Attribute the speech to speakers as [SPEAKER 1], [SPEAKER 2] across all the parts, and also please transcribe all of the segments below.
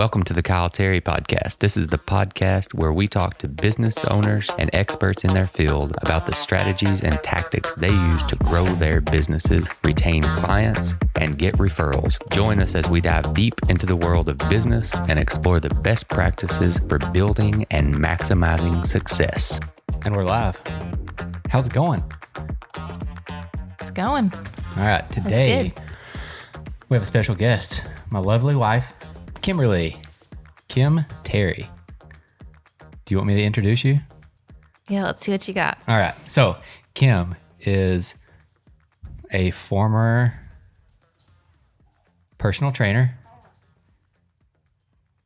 [SPEAKER 1] Welcome to the Kyle Terry Podcast. This is the podcast where we talk to business owners and experts in their field about the strategies and tactics they use to grow their businesses, retain clients, and get referrals. Join us as we dive deep into the world of business and explore the best practices for building and maximizing success.
[SPEAKER 2] And we're live. How's it going?
[SPEAKER 3] It's going.
[SPEAKER 2] All right. Today, we have a special guest, my lovely wife, Kimberly. Kim Terry. Do you want me to introduce you?
[SPEAKER 3] Yeah, let's see what you got.
[SPEAKER 2] All right. So, Kim is a former personal trainer,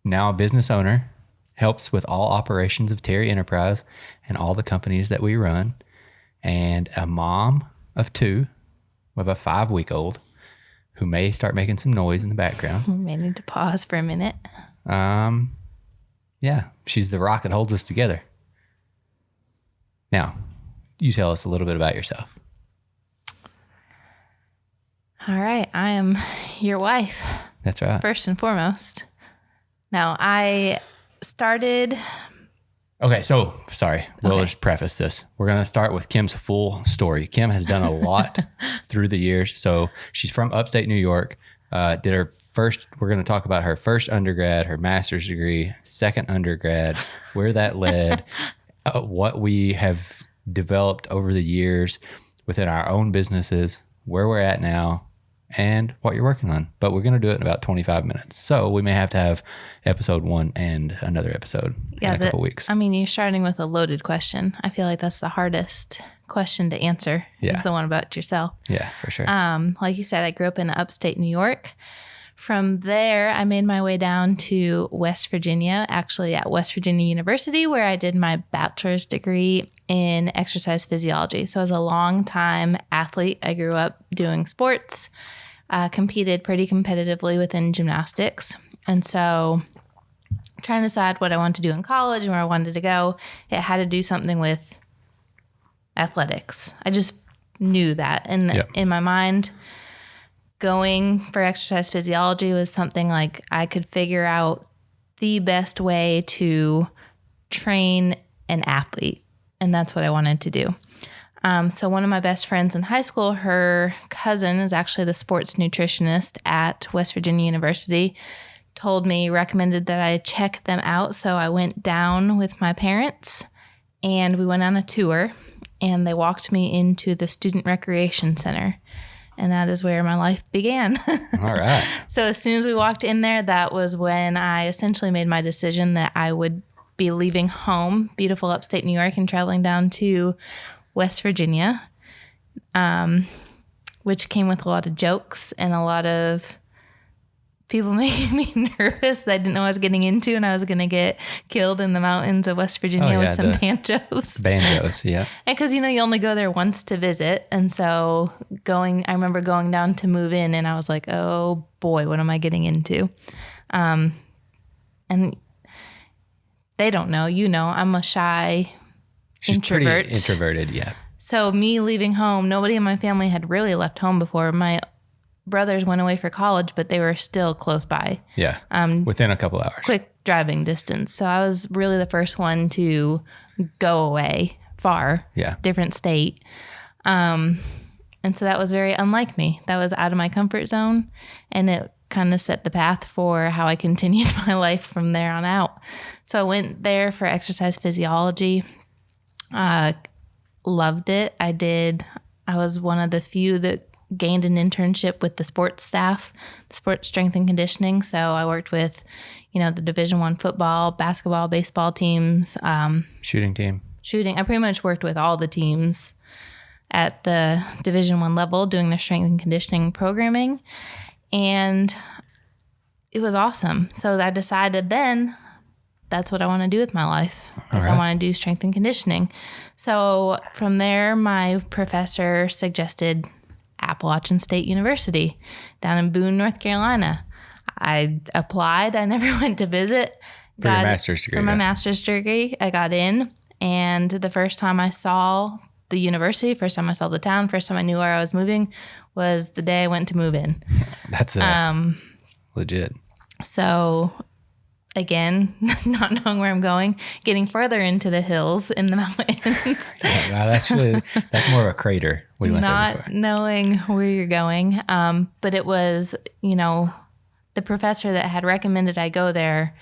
[SPEAKER 2] now a business owner, helps with all operations of Terry Enterprise and all the companies that we run, and a mom of two with a 5-week-old who may start making some noise in the background.
[SPEAKER 3] We may need to pause for a minute.
[SPEAKER 2] Yeah, she's the rock that holds us together. Now, you tell us a little bit about yourself.
[SPEAKER 3] All right. I am your wife.
[SPEAKER 2] That's right.
[SPEAKER 3] First and foremost. Now, I started...
[SPEAKER 2] Okay, so sorry. We'll
[SPEAKER 3] Okay.
[SPEAKER 2] just preface this. We're going to start with Kim's full story. Kim has done a lot through the years. So she's from upstate New York. We're going to talk about her first undergrad, her master's degree, second undergrad, where that led, what we have developed over the years within our own businesses, where we're at now, and what you're working on. But we're going to do it in about 25 minutes. So we may have to have episode 1 and another episode in a couple weeks.
[SPEAKER 3] I mean, you're starting with a loaded question. I feel like that's the hardest question to answer.
[SPEAKER 2] Yeah.
[SPEAKER 3] Is the one about yourself.
[SPEAKER 2] Yeah, for sure.
[SPEAKER 3] Like you said, I grew up in upstate New York. From there, I made my way down to West Virginia, actually at West Virginia University, where I did my bachelor's degree in exercise physiology. So I was a long time athlete. I grew up doing sports, competed pretty competitively within gymnastics. And so trying to decide what I wanted to do in college and where I wanted to go, it had to do something with athletics. I just knew that. And in my mind, going for exercise physiology was something like I could figure out the best way to train an athlete. And that's what I wanted to do. So one of my best friends in high school, her cousin is actually the sports nutritionist at West Virginia University, recommended that I check them out. So I went down with my parents and we went on a tour and they walked me into the Student Recreation Center. And that is where my life began.
[SPEAKER 2] All right.
[SPEAKER 3] So as soon as we walked in there, that was when I essentially made my decision that I would be leaving home, beautiful upstate New York, and traveling down to West Virginia, which came with a lot of jokes and a lot of people making me nervous that I didn't know what I was getting into, and I was going to get killed in the mountains of West Virginia with some banjos.
[SPEAKER 2] Banjos, yeah.
[SPEAKER 3] And because, you only go there once to visit. And so I remember going down to move in and I was like, oh boy, what am I getting into? And they don't know, I'm a shy
[SPEAKER 2] She's
[SPEAKER 3] introvert.
[SPEAKER 2] Pretty introverted, yeah.
[SPEAKER 3] So me leaving home, nobody in my family had really left home before. My brothers went away for college, but they were still close by.
[SPEAKER 2] Yeah, within a couple hours.
[SPEAKER 3] Quick driving distance. So I was really the first one to go away far, different state. And so that was very unlike me. That was out of my comfort zone. And it kind of set the path for how I continued my life from there on out. So I went there for exercise physiology. Loved it. I was one of the few that gained an internship with the sports staff, the sports strength and conditioning. So I worked with, the Division I football, basketball, baseball teams.
[SPEAKER 2] Shooting team.
[SPEAKER 3] I pretty much worked with all the teams at the Division I level doing their strength and conditioning programming. And it was awesome. So I decided then that's what I want to do with my life. I want to do strength and conditioning. So from there, my professor suggested Appalachian State University down in Boone, North Carolina. I applied. I never went to visit.
[SPEAKER 2] For your master's degree.
[SPEAKER 3] For my master's degree, I got in. And the first time I saw the university, first time I saw the town, first time I knew where I was moving was the day I went to move in.
[SPEAKER 2] That's legit.
[SPEAKER 3] So again, not knowing where I'm going, getting further into the hills in the mountains.
[SPEAKER 2] That's more of a crater. We went there before.
[SPEAKER 3] Not knowing where you're going. But it was, the professor that had recommended I go there,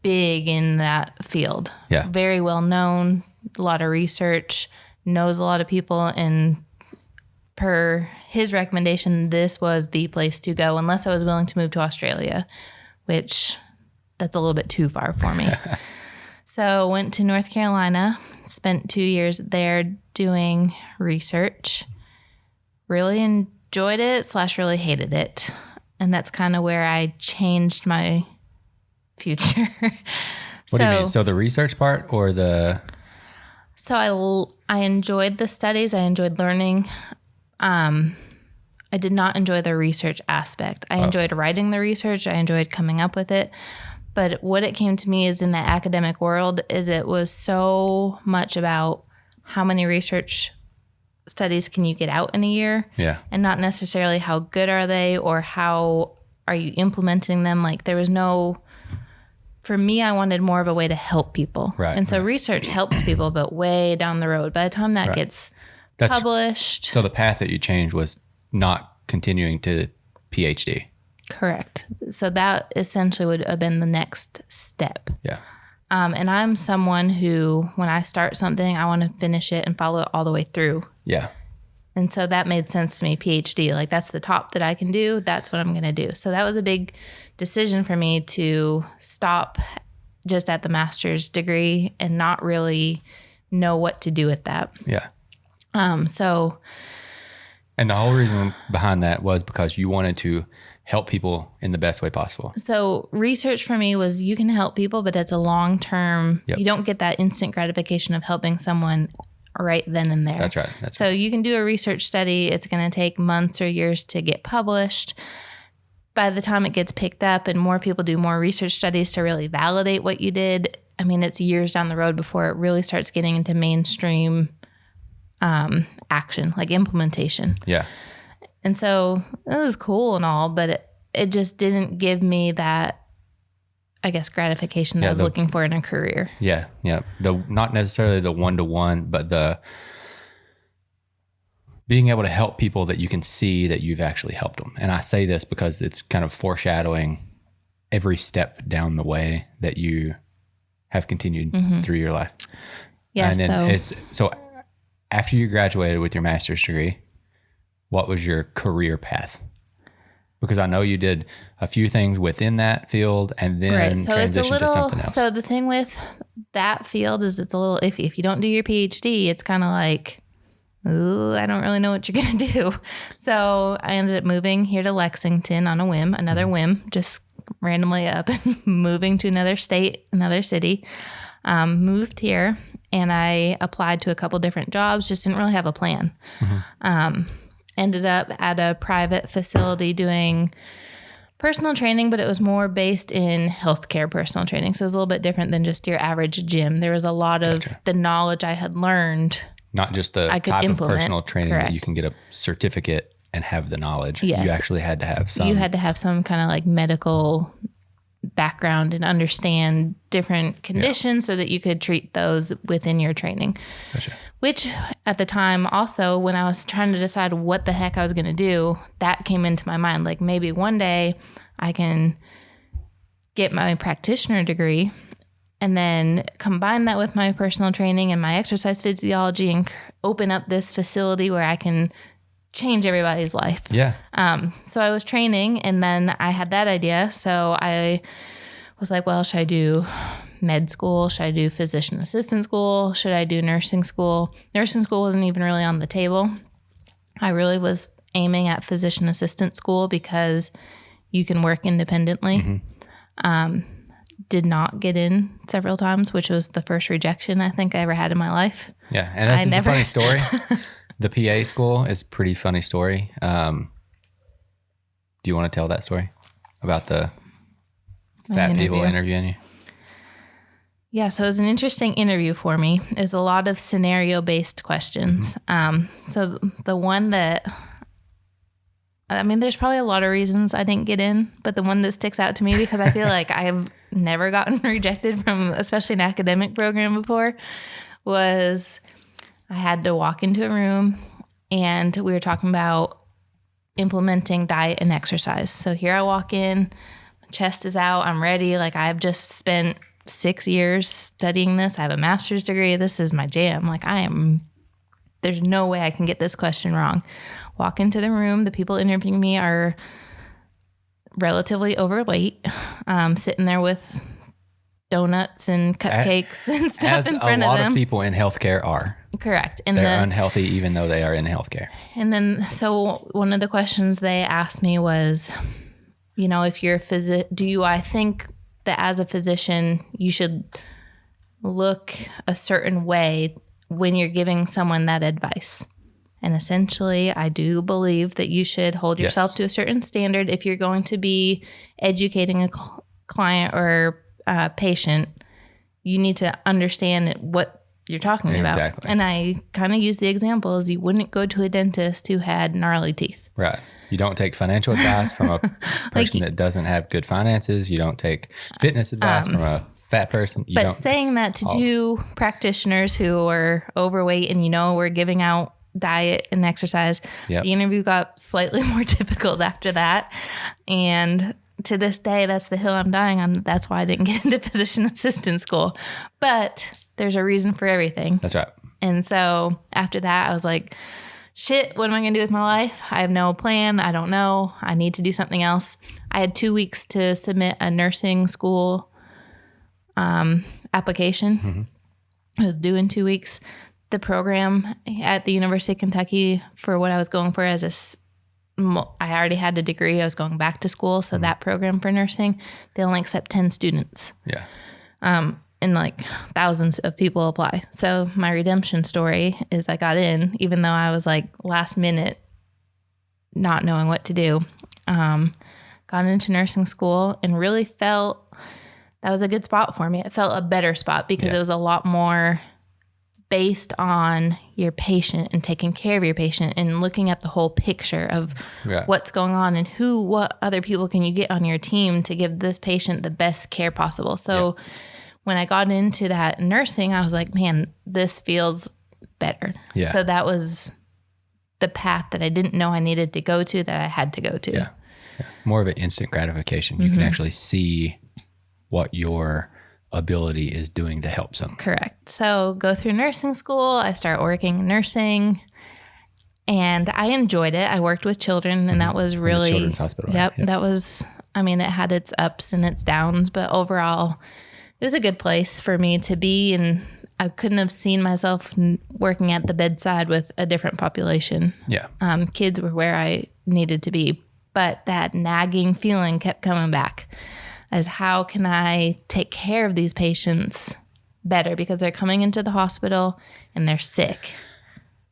[SPEAKER 3] big in that field.
[SPEAKER 2] Yeah.
[SPEAKER 3] Very well known, a lot of research, knows a lot of people, and per his recommendation, this was the place to go unless I was willing to move to Australia, which that's a little bit too far for me. So went to North Carolina, spent 2 years there doing research. Really enjoyed it / really hated it. And that's kind of where I changed my future.
[SPEAKER 2] What do you mean? So the research part or the...
[SPEAKER 3] So I enjoyed the studies. I enjoyed learning. I did not enjoy the research aspect. I enjoyed writing the research. I enjoyed coming up with it. But what it came to me is in the academic world is it was so much about how many research studies can you get out in a year?
[SPEAKER 2] Yeah.
[SPEAKER 3] And not necessarily how good are they or how are you implementing them. Like there was no, for me, I wanted more of a way to help people.
[SPEAKER 2] Right.
[SPEAKER 3] And so research helps people, but way down the road. By the time that gets published.
[SPEAKER 2] So the path that you changed was not continuing to PhD.
[SPEAKER 3] Correct. So that essentially would have been the next step.
[SPEAKER 2] Yeah.
[SPEAKER 3] And I'm someone who, when I start something, I want to finish it and follow it all the way through.
[SPEAKER 2] Yeah.
[SPEAKER 3] And so that made sense to me, PhD. Like that's the top that I can do. That's what I'm going to do. So that was a big decision for me to stop just at the master's degree and not really know what to do with that.
[SPEAKER 2] Yeah.
[SPEAKER 3] So.
[SPEAKER 2] And the whole reason behind that was because you wanted to help people in the best way possible. So
[SPEAKER 3] research for me was you can help people, but it's a long-term, you don't get that instant gratification of helping someone right then and there.
[SPEAKER 2] That's right.
[SPEAKER 3] So you can do a research study. It's going to take months or years to get published. By the time it gets picked up and more people do more research studies to really validate what you did, I mean, it's years down the road before it really starts getting into mainstream action, like implementation.
[SPEAKER 2] Yeah.
[SPEAKER 3] And so it was cool and all, but it just didn't give me that, I guess, gratification that I was looking for in a career.
[SPEAKER 2] Yeah. Yeah. Not necessarily the one-to-one, but the being able to help people that you can see that you've actually helped them. And I say this because it's kind of foreshadowing every step down the way that you have continued through your life.
[SPEAKER 3] Yeah.
[SPEAKER 2] And then so after you graduated with your master's degree, what was your career path? Because I know you did a few things within that field and then transitioned to something else.
[SPEAKER 3] So the thing with that field is it's a little iffy. If you don't do your PhD, it's kind of like, ooh, I don't really know what you're going to do. So I ended up moving here to Lexington on a whim, another whim, just randomly up and moving to another state, another city. Moved here and I applied to a couple different jobs, just didn't really have a plan. Ended up at a private facility doing personal training, but it was more based in healthcare personal training. So it was a little bit different than just your average gym. There was a lot of the knowledge I had learned.
[SPEAKER 2] Not just the type of personal training that you can get a certificate and have the knowledge.
[SPEAKER 3] Yes.
[SPEAKER 2] You actually had to have some.
[SPEAKER 3] You had to have some kind of like medical background and understand different conditions so that you could treat those within your training.
[SPEAKER 2] Gotcha.
[SPEAKER 3] Which at the time also, when I was trying to decide what the heck I was going to do, that came into my mind. Like maybe one day I can get my practitioner degree and then combine that with my personal training and my exercise physiology and open up this facility where I can change everybody's life.
[SPEAKER 2] Yeah.
[SPEAKER 3] So I was training and then I had that idea. So I was like, well, should I do med school? Should I do physician assistant school? Should I do nursing school? Nursing school wasn't even really on the table. I really was aiming at physician assistant school because you can work independently. Did not get in several times, which was the first rejection I think I ever had in my life.
[SPEAKER 2] Yeah. And this is a funny story. The PA school is a pretty funny story. Do you want to tell that story about the fat people interviewing you?
[SPEAKER 3] Yeah, so it was an interesting interview for me. It was a lot of scenario-based questions. So the one that, I mean, there's probably a lot of reasons I didn't get in, but the one that sticks out to me because I feel like never gotten rejected from, especially an academic program before, was I had to walk into a room and we were talking about implementing diet and exercise. So here I walk in, my chest is out, I'm ready. Like I've just spent 6 years studying this. I have a master's degree. This is my jam. Like there's no way I can get this question wrong. Walk into the room. The people interviewing me are relatively overweight, sitting there with donuts and cupcakes and stuff in front of them.
[SPEAKER 2] As a lot of people in healthcare are.
[SPEAKER 3] Correct.
[SPEAKER 2] And they're unhealthy even though they are in healthcare.
[SPEAKER 3] And then, so one of the questions they asked me was, if you're a I think that as a physician, you should look a certain way when you're giving someone that advice. And essentially, I do believe that you should hold yourself to a certain standard. If you're going to be educating a client or patient, you need to understand what you're talking about.
[SPEAKER 2] Exactly.
[SPEAKER 3] And I kind of use the example as you wouldn't go to a dentist who had gnarly teeth.
[SPEAKER 2] Right. You don't take financial advice from a person that doesn't have good finances. You don't take fitness advice from a fat person.
[SPEAKER 3] But saying that to two practitioners who are overweight and we're giving out diet and exercise, the interview got slightly more difficult after that. And to this day, that's the hill I'm dying on. That's why I didn't get into physician assistant school. But there's a reason for everything.
[SPEAKER 2] That's right.
[SPEAKER 3] And so after that, I was like, shit, what am I going to do with my life? I have no plan. I don't know. I need to do something else. I had 2 weeks to submit a nursing school application. Mm-hmm. It was due in 2 weeks. The program at the University of Kentucky for what I was going for I already had a degree. I was going back to school. So that program for nursing, they only accept 10 students.
[SPEAKER 2] Yeah.
[SPEAKER 3] And like thousands of people apply. So my redemption story is I got in, even though I was like last minute, not knowing what to do. Got into nursing school and really felt that was a good spot for me. It felt a better spot because it was a lot more based on your patient and taking care of your patient and looking at the whole picture of what's going on and what other people can you get on your team to give this patient the best care possible. So when I got into that nursing, I was like, man, this feels better. Yeah. So that was the path that I didn't know I needed to go to that I had to go to.
[SPEAKER 2] Yeah. More of an instant gratification. You can actually see what your ability is doing to help someone.
[SPEAKER 3] Correct. So go through nursing school. I start working in nursing and I enjoyed it. I worked with children and that was really,
[SPEAKER 2] children's hospital.
[SPEAKER 3] Yep. That was, it had its ups and its downs, but overall it was a good place for me to be. And I couldn't have seen myself working at the bedside with a different population.
[SPEAKER 2] Yeah.
[SPEAKER 3] Kids were where I needed to be, but that nagging feeling kept coming back. As how can I take care of these patients better because they're coming into the hospital and they're sick.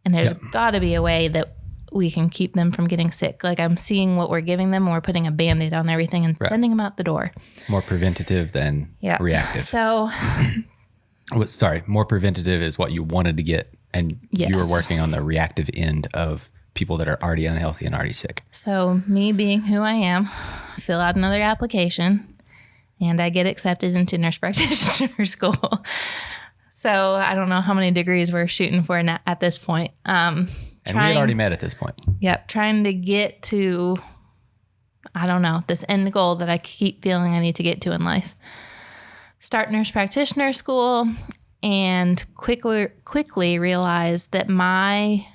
[SPEAKER 3] And there's got to be a way that we can keep them from getting sick. Like I'm seeing what we're giving them. We're putting a Band-Aid on everything and sending them out the door.
[SPEAKER 2] More preventative than reactive.
[SPEAKER 3] So,
[SPEAKER 2] more preventative is what you wanted to get. And you were working on the reactive end of people that are already unhealthy and already sick.
[SPEAKER 3] So me being who I am, fill out another application. And I get accepted into nurse practitioner school. So I don't know how many degrees we're shooting for at this point.
[SPEAKER 2] And we had already met at this point.
[SPEAKER 3] Yep. Trying to get to, this end goal that I keep feeling I need to get to in life. Start nurse practitioner school and quickly realize that my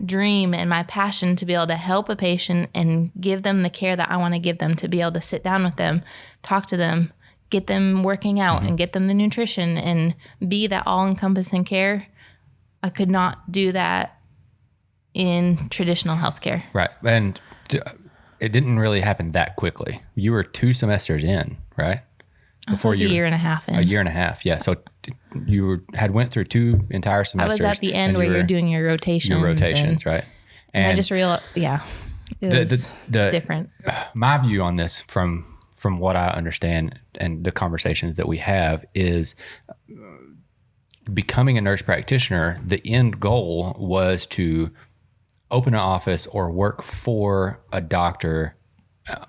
[SPEAKER 3] dream and my passion to be able to help a patient and give them the care that I want to give them, to be able to sit down with them, talk to them, get them working out and get them the nutrition and be that all-encompassing care. I could not do that in traditional healthcare.
[SPEAKER 2] Right. And it didn't really happen that quickly. You were 2 semesters in, right?
[SPEAKER 3] Before a year and a half in.
[SPEAKER 2] A year and a half, yeah. So you had went through 2 entire semesters.
[SPEAKER 3] I was at the end where you're doing your rotations.
[SPEAKER 2] Your rotations, right.
[SPEAKER 3] And I just realized, it was different.
[SPEAKER 2] My view on this from what I understand and the conversations that we have is becoming a nurse practitioner, the end goal was to open an office or work for a doctor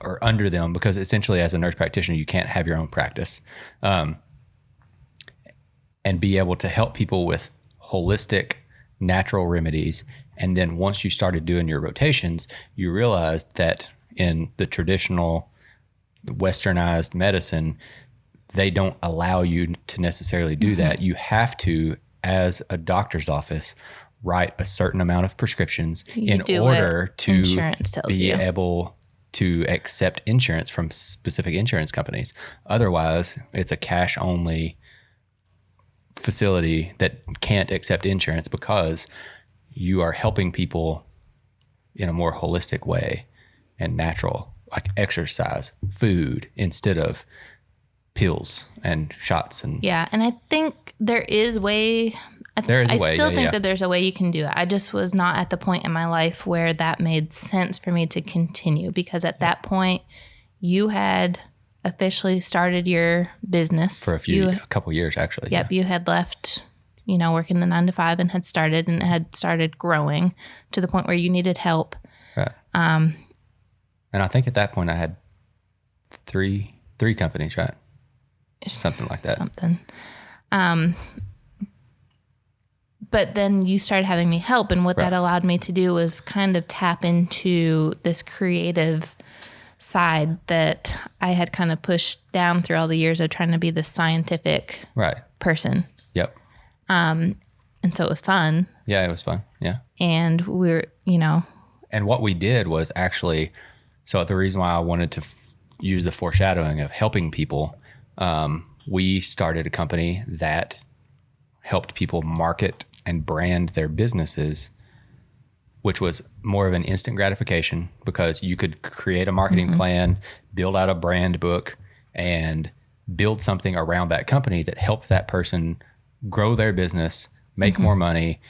[SPEAKER 2] or under them, because essentially as a nurse practitioner, you can't have your own practice, and be able to help people with holistic, natural remedies. And then once you started doing your rotations, you realized that in the traditional westernized medicine, they don't allow you to necessarily do that. You have to, as a doctor's office, write a certain amount of prescriptions in order to be able to accept insurance from specific insurance companies. Otherwise, it's a cash only facility that can't accept insurance, because you are helping people in a more holistic way and natural, like exercise, food, instead of pills and shots. And
[SPEAKER 3] and I think there is way. I still think that there's a way you can do it. I just was not at the point in my life where that made sense for me to continue, because at that point you had officially started your business
[SPEAKER 2] for a couple years, actually.
[SPEAKER 3] Yep. You had left, working the 9 to 5 and had started growing to the point where you needed help.
[SPEAKER 2] Right. And I think at that point I had three companies, right? Something like that.
[SPEAKER 3] But then you started having me help, and what that allowed me to do was kind of tap into this creative side that I had kind of pushed down through all the years of trying to be the scientific person.
[SPEAKER 2] Yep.
[SPEAKER 3] And so it was fun.
[SPEAKER 2] Yeah, it was fun. Yeah.
[SPEAKER 3] And we're,
[SPEAKER 2] And what we did was actually, so the reason why I wanted to use the foreshadowing of helping people, we started a company that helped people market and brand their businesses, which was more of an instant gratification, because you could create a marketing plan, build out a brand book, and build something around that company that helped that person grow their business, make more money,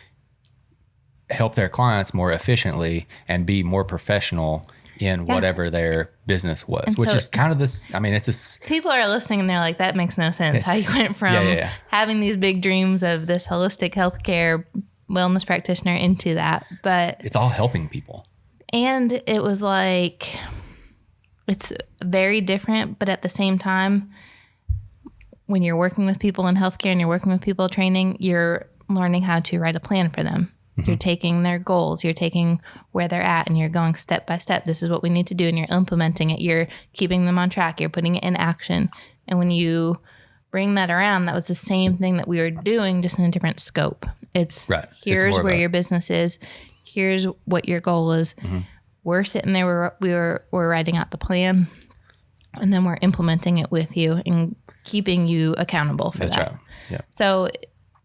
[SPEAKER 2] help their clients more efficiently, and be more professional in whatever their business was, and which is kind of this, I mean, it's this.
[SPEAKER 3] People are listening and they're like, that makes no sense. How you went from having these big dreams of this holistic healthcare wellness practitioner into that. But
[SPEAKER 2] it's all helping people.
[SPEAKER 3] And it was like, it's very different, but at the same time, when you're working with people in healthcare and you're working with people training, you're learning how to write a plan for them. You're taking their goals, you're taking where they're at, and you're going step by step. This is what we need to do, and you're implementing it. You're keeping them on track. You're putting it in action. And when you bring that around, that was the same thing that we were doing, just in a different scope. It's here's where your business is. Here's what your goal is. We're sitting there, we're writing out the plan, and then we're implementing it with you and keeping you accountable for that. Right. Yeah. So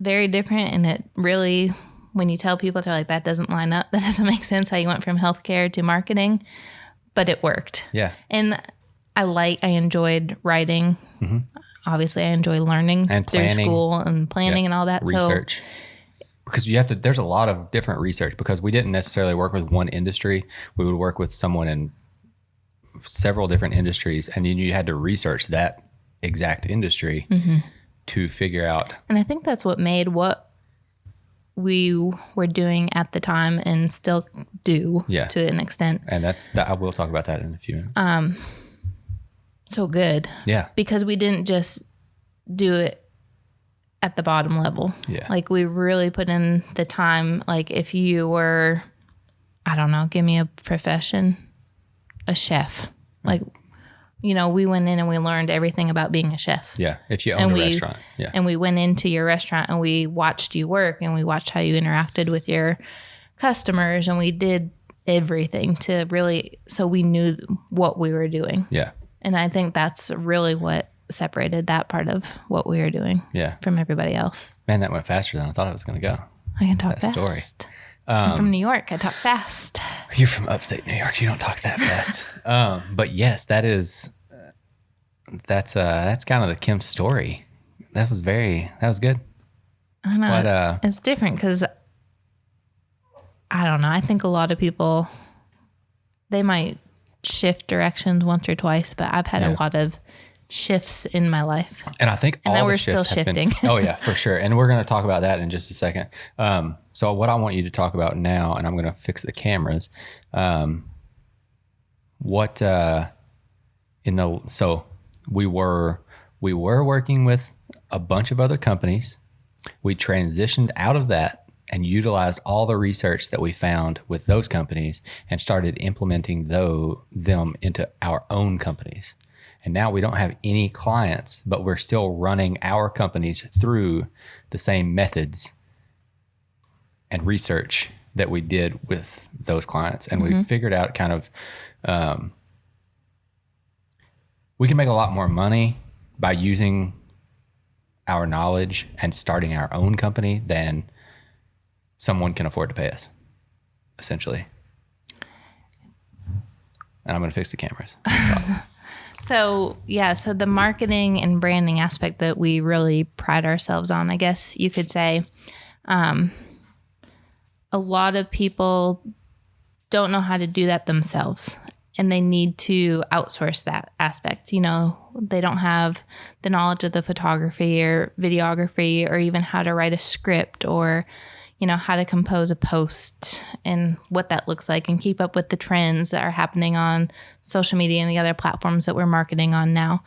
[SPEAKER 3] very different, and it really, when you tell people, they're like, that doesn't line up. That doesn't make sense how you went from healthcare to marketing, but it worked. Yeah. And I enjoyed writing. Obviously I enjoy learning and through school and planning and all that.
[SPEAKER 2] Research. Because there's a lot of different research, because we didn't necessarily work with one industry. We would work with someone in several different industries, and then you had to research that exact industry to figure out.
[SPEAKER 3] And I think that's what made what we were doing at the time, and still do to an extent.
[SPEAKER 2] And I will talk about that in a few minutes.
[SPEAKER 3] So good. Yeah. Because we didn't just do it at the bottom level. Yeah. Like, we really put in the time. Like, if you were, I don't know, give me a profession, a chef. Like, we went in and we learned everything about being a chef.
[SPEAKER 2] Yeah. If you own a restaurant. Yeah.
[SPEAKER 3] And we went into your restaurant and we watched you work, and we watched how you interacted with your customers, and we did everything to really, so we knew what we were doing. Yeah. And I think that's really what separated that part of what we were doing from everybody else.
[SPEAKER 2] Man, that went faster than I thought it was going to go.
[SPEAKER 3] I can talk fast. Story. I'm from New York. I talk fast.
[SPEAKER 2] You're from upstate New York. You don't talk that fast. But yes, that's kind of the Kim story. That was good.
[SPEAKER 3] I know. But, it's different because, I don't know. I think a lot of people, they might shift directions once or twice, but I've had a lot of shifts in my life.
[SPEAKER 2] And I think
[SPEAKER 3] all the shifts still shifting.
[SPEAKER 2] Oh yeah, for sure. And we're going to talk about that in just a second. So what I want you to talk about now, and I'm going to fix the cameras. what so we were working with a bunch of other companies. We transitioned out of that and utilized all the research that we found with those companies and started implementing them into our own companies. And now we don't have any clients, but we're still running our companies through the same methods and research that we did with those clients. And we figured out kind of, we can make a lot more money by using our knowledge and starting our own company than someone can afford to pay us, essentially. And I'm going to fix the cameras.
[SPEAKER 3] So the marketing and branding aspect that we really pride ourselves on, I guess you could say, a lot of people don't know how to do that themselves, and they need to outsource that aspect. You know, they don't have the knowledge of the photography or videography or even how to write a script or, you know, how to compose a post and what that looks like and keep up with the trends that are happening on social media and the other platforms that we're marketing on now.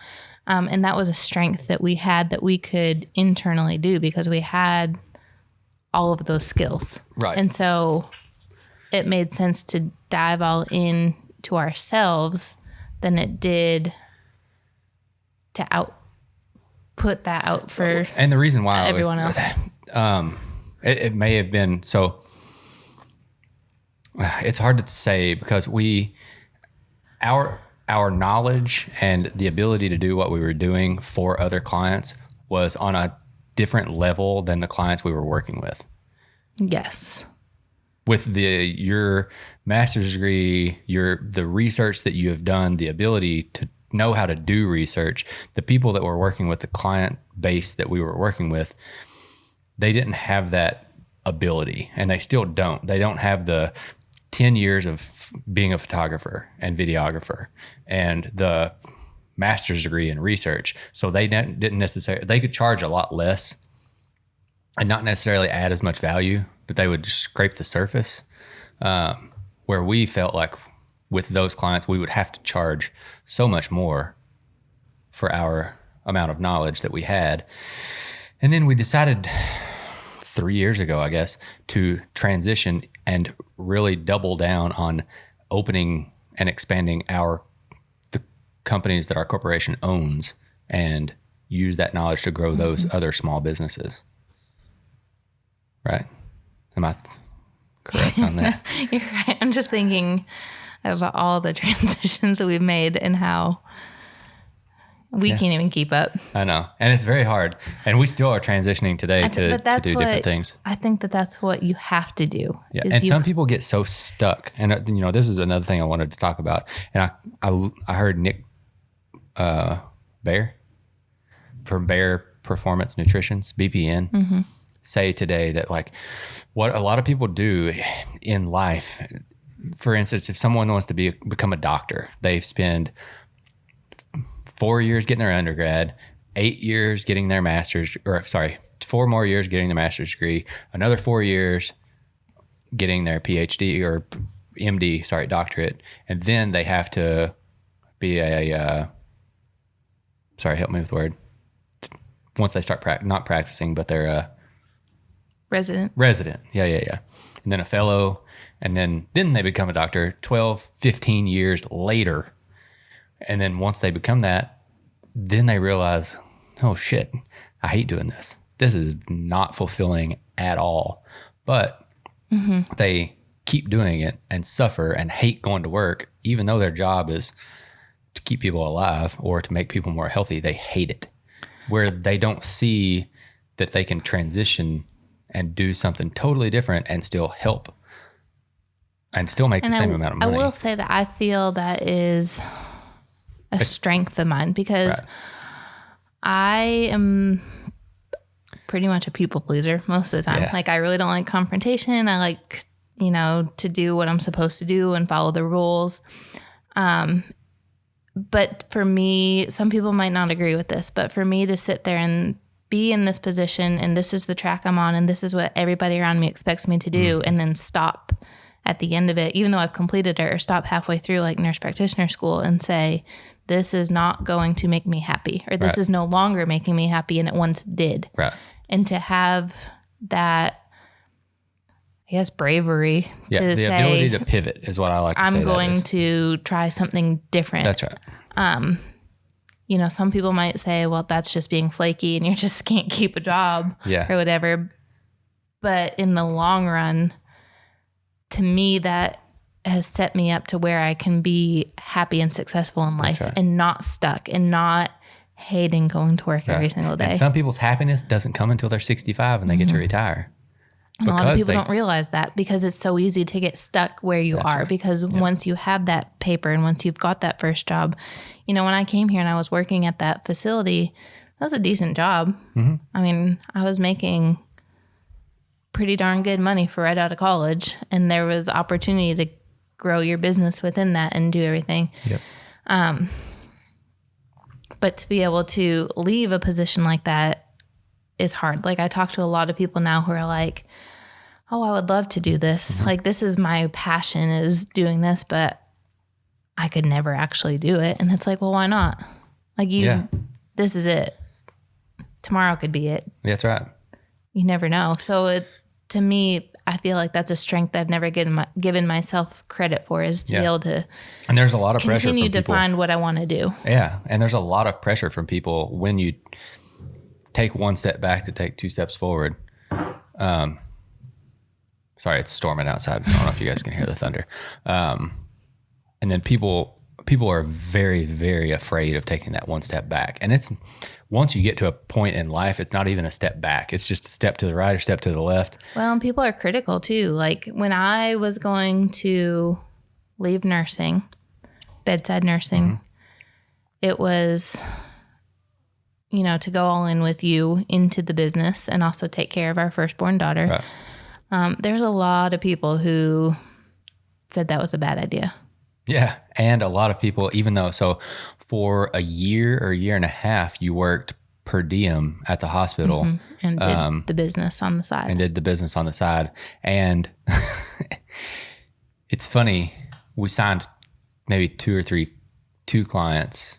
[SPEAKER 3] And that was a strength that we had that we could internally do because we had all of those skills.
[SPEAKER 2] Right.
[SPEAKER 3] And so it made sense to dive all in to ourselves than it did to put that out for
[SPEAKER 2] and the reason why
[SPEAKER 3] everyone else.
[SPEAKER 2] It may have been, so it's hard to say because our knowledge and the ability to do what we were doing for other clients was on a different level than the clients we were working with.
[SPEAKER 3] Yes.
[SPEAKER 2] With your master's degree, the research that you have done, the ability to know how to do research, the people that were working with, the client base that we were working with, they didn't have that ability, and they still don't. They don't have the 10 years of being a photographer and videographer and the master's degree in research. So they didn't necessarily, they could charge a lot less and not necessarily add as much value, but they would just scrape the surface. Where we felt like with those clients, we would have to charge so much more for our amount of knowledge that we had. And then we decided 3 years ago, I guess, to transition and really double down on opening and expanding the companies that our corporation owns and use that knowledge to grow those other small businesses. Right? Am I correct on that?
[SPEAKER 3] You're right. I'm just thinking of all the transitions that we've made and how we can't even keep up.
[SPEAKER 2] I know. And it's very hard. And we still are transitioning today to do different things.
[SPEAKER 3] I think that's what you have to do.
[SPEAKER 2] Yeah. And some people get so stuck. And, you know, this is another thing I wanted to talk about. And I heard Nick Baer from Baer Performance Nutrition's, BPN, say today that, like, what a lot of people do in life, for instance, if someone wants to become a doctor, they spend 4 years getting their undergrad, 8 years getting their master's, 4 more years getting their master's degree, another 4 years getting their PhD or MD, doctorate. And then they have to be help me with the word. Once they start not practicing, but they're Resident. Yeah. And then a fellow, and then they become a doctor 12, 15 years later. And then once they become that, then they realize, oh shit, I hate doing this. This is not fulfilling at all. But they keep doing it and suffer and hate going to work, even though their job is to keep people alive or to make people more healthy. They hate it, where they don't see that they can transition and do something totally different and still help and still make the same amount of money.
[SPEAKER 3] I will say that I feel that is a strength of mine because I am pretty much a people pleaser most of the time. Yeah. Like, I really don't like confrontation. I like, to do what I'm supposed to do and follow the rules. But for me, some people might not agree with this, but for me to sit there and be in this position and this is the track I'm on and this is what everybody around me expects me to do and then stop at the end of it, even though I've completed it, or stop halfway through like nurse practitioner school and say, this is not going to make me happy, or this is no longer making me happy, and it once did.
[SPEAKER 2] Right.
[SPEAKER 3] And to have that, I guess, bravery to
[SPEAKER 2] the
[SPEAKER 3] say,
[SPEAKER 2] ability to pivot is what I like to say.
[SPEAKER 3] I'm going to try something different.
[SPEAKER 2] That's right.
[SPEAKER 3] You know, some people might say, well, that's just being flaky and you just can't keep a job or whatever. But in the long run, to me, that has set me up to where I can be happy and successful in life and not stuck and not hating going to work every single day.
[SPEAKER 2] And some people's happiness doesn't come until they're 65 and they get to retire.
[SPEAKER 3] And a lot of people don't realize that, because it's so easy to get stuck where you are. Because once you have that paper and once you've got that first job, you know, when I came here and I was working at that facility, that was a decent job. I mean, I was making pretty darn good money for right out of college, and there was opportunity to grow your business within that and do everything. But to be able to leave a position like that is hard. Like, I talk to a lot of people now who are like, oh, I would love to do this. Like, this is my passion, is doing this, but I could never actually do it. And it's like, well, why not? Like, this is it. Tomorrow could be it.
[SPEAKER 2] That's right.
[SPEAKER 3] You never know. So to me, I feel like that's a strength I've never given myself credit for, is to be able to
[SPEAKER 2] and there's a lot of pressure
[SPEAKER 3] continue
[SPEAKER 2] from
[SPEAKER 3] to
[SPEAKER 2] people.
[SPEAKER 3] find what I want to do.
[SPEAKER 2] Yeah. And there's a lot of pressure from people when you take one step back to take two steps forward. Sorry, it's storming outside. I don't know if you guys can hear the thunder. And then people are very, very afraid of taking that one step back. And it's, once you get to a point in life, it's not even a step back. It's just a step to the right or step to the left.
[SPEAKER 3] Well, and people are critical too. Like, when I was going to leave nursing, bedside nursing, it was, you know, to go all in with you into the business and also take care of our firstborn daughter.
[SPEAKER 2] Right.
[SPEAKER 3] There's a lot of people who said that was a bad idea.
[SPEAKER 2] Yeah. And a lot of people, even though, so for a year or a year and a half, you worked per diem at the hospital.
[SPEAKER 3] And did the business on the side. And it's funny, we signed maybe three clients,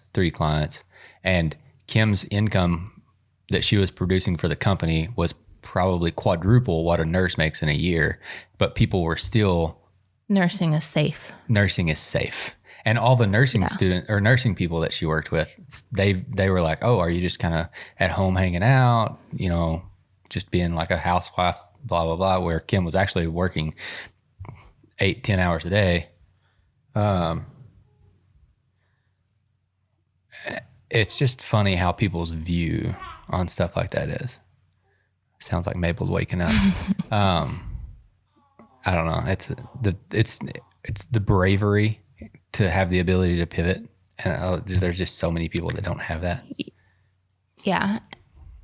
[SPEAKER 3] and Kim's income that she was producing for the company was probably quadruple what a nurse makes in a year, but people were still... Nursing is safe. And
[SPEAKER 2] all the nursing student or nursing people that she worked with, they were like, oh, are you just kind of at home hanging out, you know, just being like a housewife, blah, blah, blah, where Kim was actually working 8-10 hours a day. It's just funny how people's view on stuff like that is. Sounds like Mabel's waking up. I don't know. It's the bravery to have the ability to pivot, and there's just so many people that don't have that.
[SPEAKER 3] Yeah.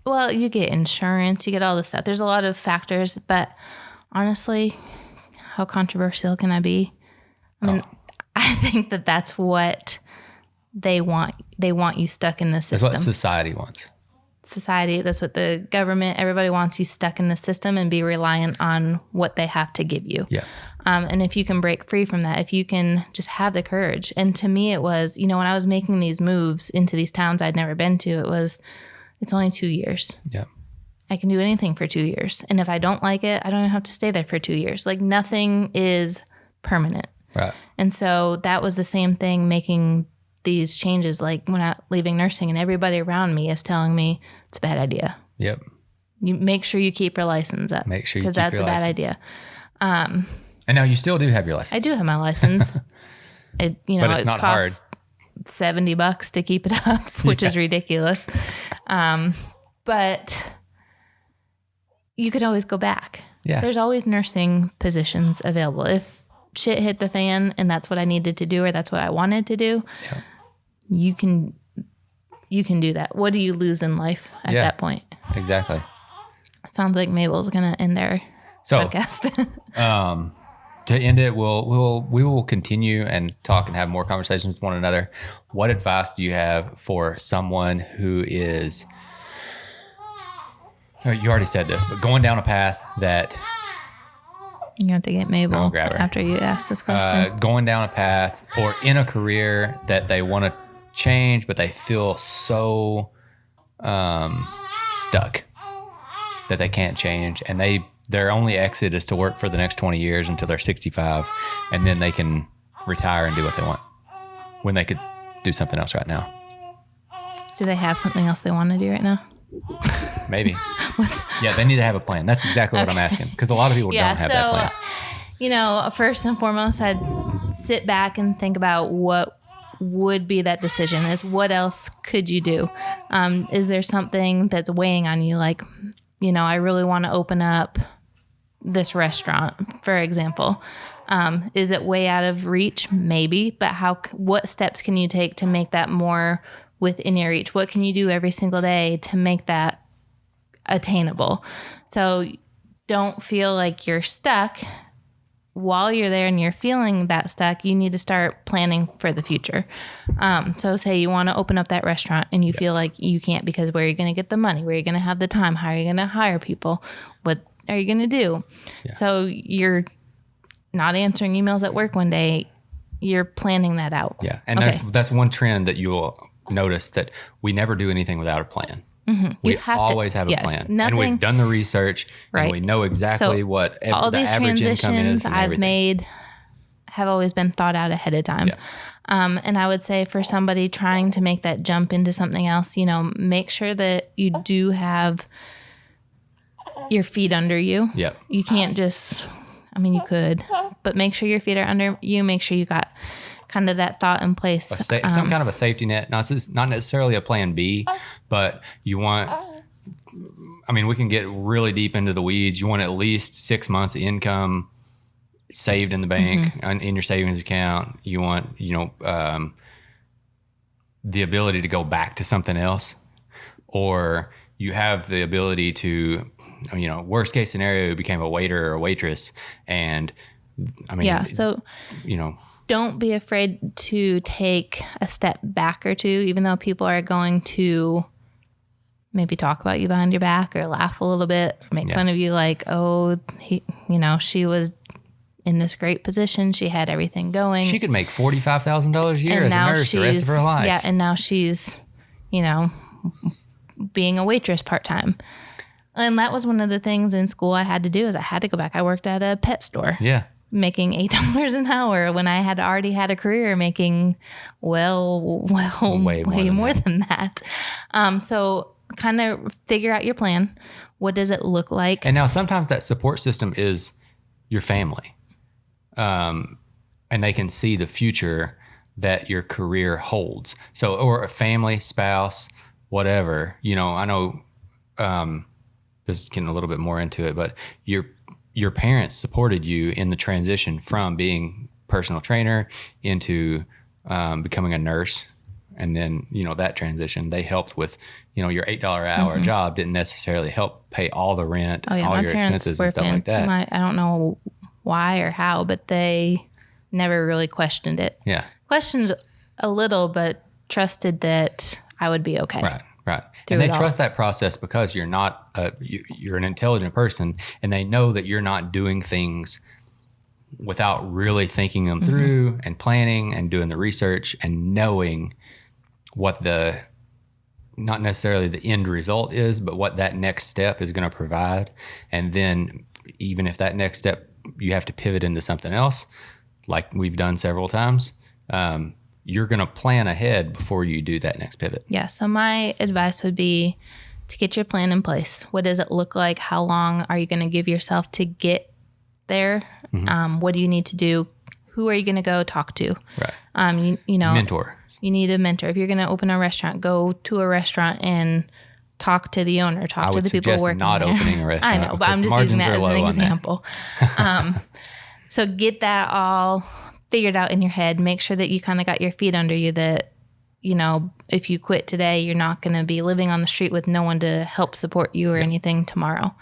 [SPEAKER 3] Well, you get insurance, you get all this stuff. There's a lot of factors, but honestly, how controversial can I be? I mean, I think that that's what they want. They want you stuck in the system.
[SPEAKER 2] That's what society wants.
[SPEAKER 3] That's what the government, everybody wants you stuck in the system and be reliant on what they have to give you.
[SPEAKER 2] Yeah.
[SPEAKER 3] And if you can break free from that, if you can just have the courage. And to me, it was, you know, when I was making these moves into these towns I'd never been to, it's only 2 years.
[SPEAKER 2] Yeah.
[SPEAKER 3] I can do anything for 2 years. And if I don't like it, I don't even have to stay there for 2 years. Like, nothing is permanent.
[SPEAKER 2] Right.
[SPEAKER 3] And so that was the same thing, making these changes, like when I leaving nursing, and everybody around me is telling me it's a bad idea.
[SPEAKER 2] Yep.
[SPEAKER 3] You make sure you keep your license up.
[SPEAKER 2] Make sure you keep
[SPEAKER 3] your license, because that's a bad idea.
[SPEAKER 2] And now you still do have your license.
[SPEAKER 3] I do have my license. But it's not costs hard. $70 to keep it up, which is ridiculous. But you could always go back.
[SPEAKER 2] Yeah.
[SPEAKER 3] There's always nursing positions available. If shit hit the fan and that's what I needed to do, or that's what I wanted to do, you can do that. What do you lose in life at that point?
[SPEAKER 2] Exactly.
[SPEAKER 3] Sounds like Mabel's gonna end their podcast.
[SPEAKER 2] To end it, we will continue and talk and have more conversations with one another. What advice do you have for someone who is, you already said this, but going down a path that
[SPEAKER 3] You have to get Mabel
[SPEAKER 2] I'll grab her.
[SPEAKER 3] after you ask this question.
[SPEAKER 2] Going down a path or in a career that they want to change, but they feel so stuck that they can't change, and their only exit is to work for the next 20 years until they're 65, and then they can retire and do what they want when they could do something else right now.
[SPEAKER 3] Do they have something else they want to do right now?
[SPEAKER 2] Maybe. Yeah, they need to have a plan. That's exactly what I'm asking, because a lot of people don't have that plan.
[SPEAKER 3] You know, first and foremost, I'd sit back and think about what would be that decision. Is what else could you do? Is there something that's weighing on you? Like, you know, I really want to open up this restaurant, for example. Is it way out of reach? Maybe, but what steps can you take to make that more within your reach? What can you do every single day to make that attainable? So don't feel like you're stuck. While you're there and you're feeling that stuck, you need to start planning for the future. So say you want to open up that restaurant and you feel like you can't, because where are you going to get the money? Where are you going to have the time? How are you going to hire people? What are you going to do? Yeah. So you're not answering emails at work one day. You're planning that out.
[SPEAKER 2] Yeah. And that's one trend that you will notice, that we never do anything without a plan. Mm-hmm. We always have a plan. And we've done the research, and we know exactly what
[SPEAKER 3] all
[SPEAKER 2] the
[SPEAKER 3] these
[SPEAKER 2] average income is.
[SPEAKER 3] I've made have always been thought out ahead of time. Yeah. And I would say for somebody trying to make that jump into something else, you know, make sure that you do have your feet under you.
[SPEAKER 2] Yeah.
[SPEAKER 3] You can't just, I mean, you could, but make sure your feet are under you. Make sure you got kind of that thought in place.
[SPEAKER 2] Some kind of a safety net. Not necessarily a plan B, but you want, I mean, we can get really deep into the weeds. You want at least 6 months of income saved in the bank, in your savings account. You want, the ability to go back to something else, or you have the ability to, worst case scenario, you became a waiter or a waitress. And I mean, don't
[SPEAKER 3] be afraid to take a step back or two, even though people are going to maybe talk about you behind your back or laugh a little bit, or make fun of you, like, oh, she was in this great position. She had everything going.
[SPEAKER 2] She could make $45,000 a year as a nurse the rest of her life.
[SPEAKER 3] Yeah, and now she's, being a waitress part-time. And that was one of the things in school I had to do, is I had to go back. I worked at a pet store.
[SPEAKER 2] Yeah.
[SPEAKER 3] Making $8 an hour when I had already had a career making way more than that. So kind of figure out your plan. What does it look like?
[SPEAKER 2] And now sometimes that support system is your family. And they can see the future that your career holds. So, or a family, spouse, whatever, I know, this is getting a little bit more into it, but your parents supported you in the transition from being personal trainer into becoming a nurse. And then, that transition, they helped with, your $8 an hour job didn't necessarily help pay all the rent, all your expenses and stuff like that.
[SPEAKER 3] I don't know why or how, but they never really questioned it.
[SPEAKER 2] Yeah.
[SPEAKER 3] Questioned a little, but trusted that I would be okay.
[SPEAKER 2] Right. And they trust that process because you're not, you're an intelligent person, and they know that you're not doing things without really thinking them through and planning and doing the research and knowing what not necessarily the end result is, but what that next step is going to provide. And then even if that next step, you have to pivot into something else, like we've done several times, you're going to plan ahead before you do that next pivot.
[SPEAKER 3] Yeah. So my advice would be to get your plan in place. What does it look like? How long are you going to give yourself to get there? What do you need to do? Who are you going to go talk to?
[SPEAKER 2] Right. Mentor.
[SPEAKER 3] You need a mentor. If you're going to open a restaurant, go to a restaurant and talk to the owner, talk to the people working there.
[SPEAKER 2] I would suggest not opening a restaurant.
[SPEAKER 3] I know, but I'm just using that as an example. So get that all figured out in your head. Make sure that you kind of got your feet under you, that, if you quit today, you're not going to be living on the street with no one to help support you or anything tomorrow.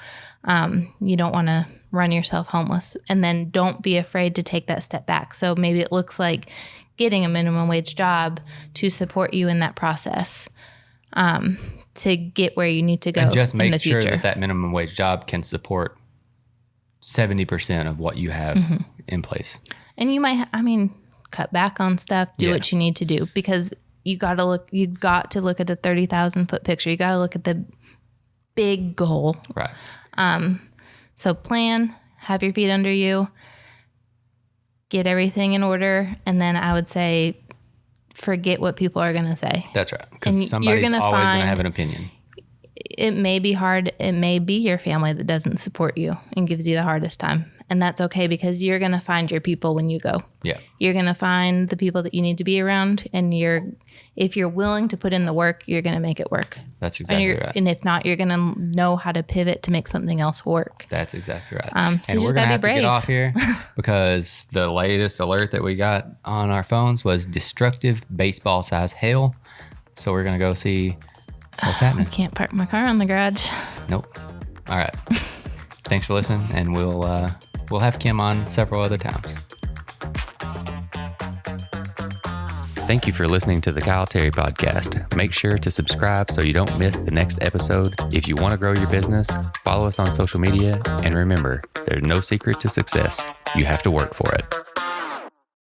[SPEAKER 3] You don't want to run yourself homeless. And then don't be afraid to take that step back. So maybe it looks like getting a minimum wage job to support you in that process, to get where you need to go.
[SPEAKER 2] And just make
[SPEAKER 3] in the
[SPEAKER 2] sure
[SPEAKER 3] future.
[SPEAKER 2] that minimum wage job can support 70% of what you have in place.
[SPEAKER 3] And you might, cut back on stuff, do what you need to do, because you got to look at the 30,000 foot picture. You got to look at the big goal.
[SPEAKER 2] Right.
[SPEAKER 3] So plan, have your feet under you, get everything in order. And then I would say, forget what people are going to say.
[SPEAKER 2] That's right. Because somebody's always going to have an opinion.
[SPEAKER 3] It may be hard. It may be your family that doesn't support you and gives you the hardest time. And that's okay, because you're going to find your people when you go.
[SPEAKER 2] Yeah.
[SPEAKER 3] You're going to find the people that you need to be around. And if you're willing to put in the work, you're going to make it work.
[SPEAKER 2] That's exactly right.
[SPEAKER 3] And if not, you're going to know how to pivot to make something else work.
[SPEAKER 2] That's exactly right.
[SPEAKER 3] So
[SPEAKER 2] and we're going to have to
[SPEAKER 3] brave.
[SPEAKER 2] get off here because the latest alert that we got on our phones was destructive baseball size hail. So we're going to go see what's happening.
[SPEAKER 3] I can't park my car in the garage.
[SPEAKER 2] Nope. All right. Thanks for listening, and we'll have Kim on several other times.
[SPEAKER 1] Thank you for listening to the Kyle Terry Podcast. Make sure to subscribe so you don't miss the next episode. If you want to grow your business, follow us on social media, and remember, there's no secret to success. You have to work for it.